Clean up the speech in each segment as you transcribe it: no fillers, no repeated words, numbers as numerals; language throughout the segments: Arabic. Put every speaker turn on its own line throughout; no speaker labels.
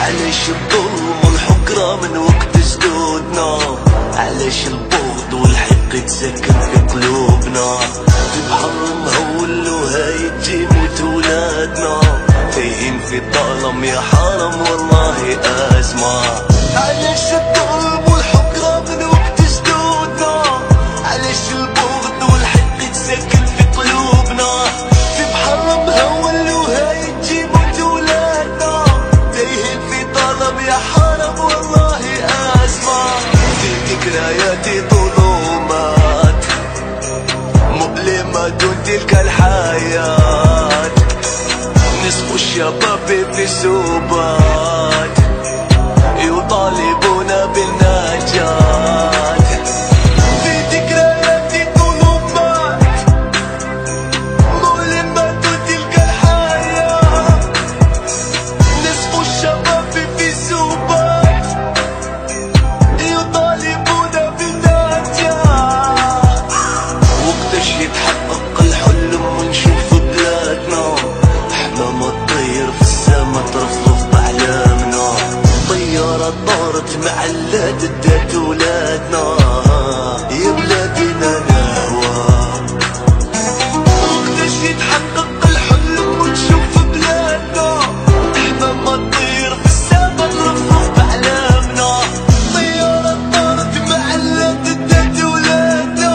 علاش الظلم والحقرة من وقت جدودنا؟ علاش البغض والحقد ساكن في قلوبنا؟ في بحر مهول وهاي تجيبوت ولادنا، تايهين في الظلام يا حرام والله أزمة. علاش الظلم والحقرة من وقت جدودنا؟ علاش البغض والحقد ساكن في قلوبنا؟ في بحر مهول وهاي تجيبوت ولادنا، تايهين في الظلام يا حرام والله أزمة. في ذكرياتي ظلمات مؤلمة دون تلك الحياة، نصف الشباب في سبات يطالبون بالنجاة. في ذكرياتي ظلمات مؤلمة دون تلك الحياة، نصف الشباب في سبات يطالبون بالنجاة. وقتاش يتحقق الحلم ونشوف بلادنا حمامة تطير في السما ترفرف بأحلامنا، طيارة طارت مع اللاد ادات ولادنا يا بلادنا نهوى. وقتاش يتحقق الحلم ونشوف بلادنا حمامة تطير في السما ترفرف بأحلامنا، طيارة طارت مع اللاد ادات ولادنا.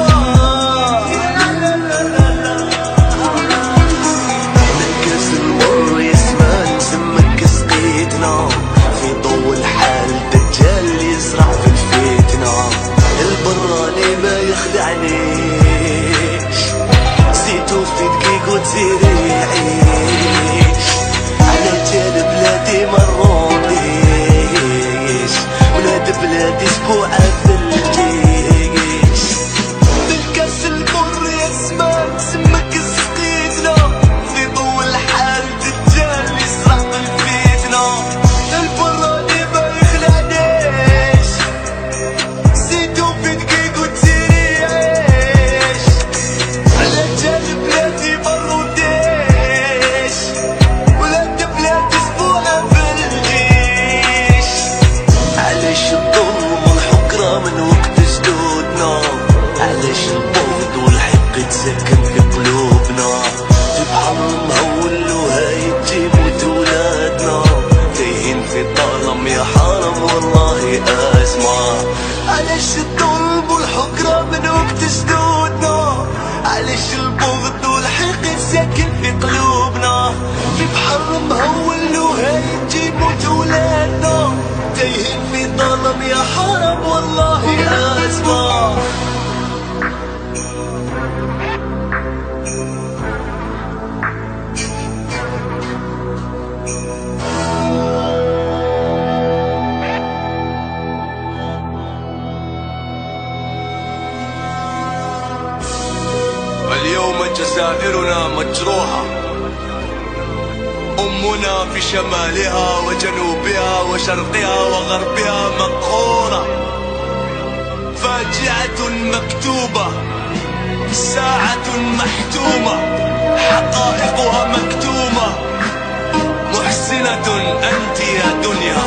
كاس المر يسمان سمك سقيتنا، في ضو الحال دجال يزرع في الفتنة، البراني ما يخدعنيش، زيتو في دقيق وتزير يعيش، على جال بلادي ما نروضيش، ولاد بلادي اسبوع في الجيش. بالكاس المر يسمان سمك سقيتنا، في ضو الحال دجال يزرع في الفتنة، البراني ما يخلعنيش، زيتو في دقيق وتزير يعيش، على جال بلادي ما نرديش، ولاد بلادي اسبوع في الجيش. علاش الظلم والحقرة من وقت جدودنا؟ علاش البغض والحقد ساكن في قلوبنا؟ في بحر مهول وهاي تجيبوت ولادنا، تايهين في الظلام يا حرام والله أزمة. علاش الظلم والحقرة من وقت جدودنا؟ علاش البغض والحقد ساكن في قلوبنا؟ في بحر مهول وهاي تجيبوت ولادنا، تايهين في الظلام يا حرام والله أزمة. اليوم جزائرنا مجروحة، أمنا في شمالها وجنوبها وشرقها وغربها مقهورة، فاجعة مكتوبة، ساعة محتومة، حقائقها مكتومة، محسنة أنت يا دنيا.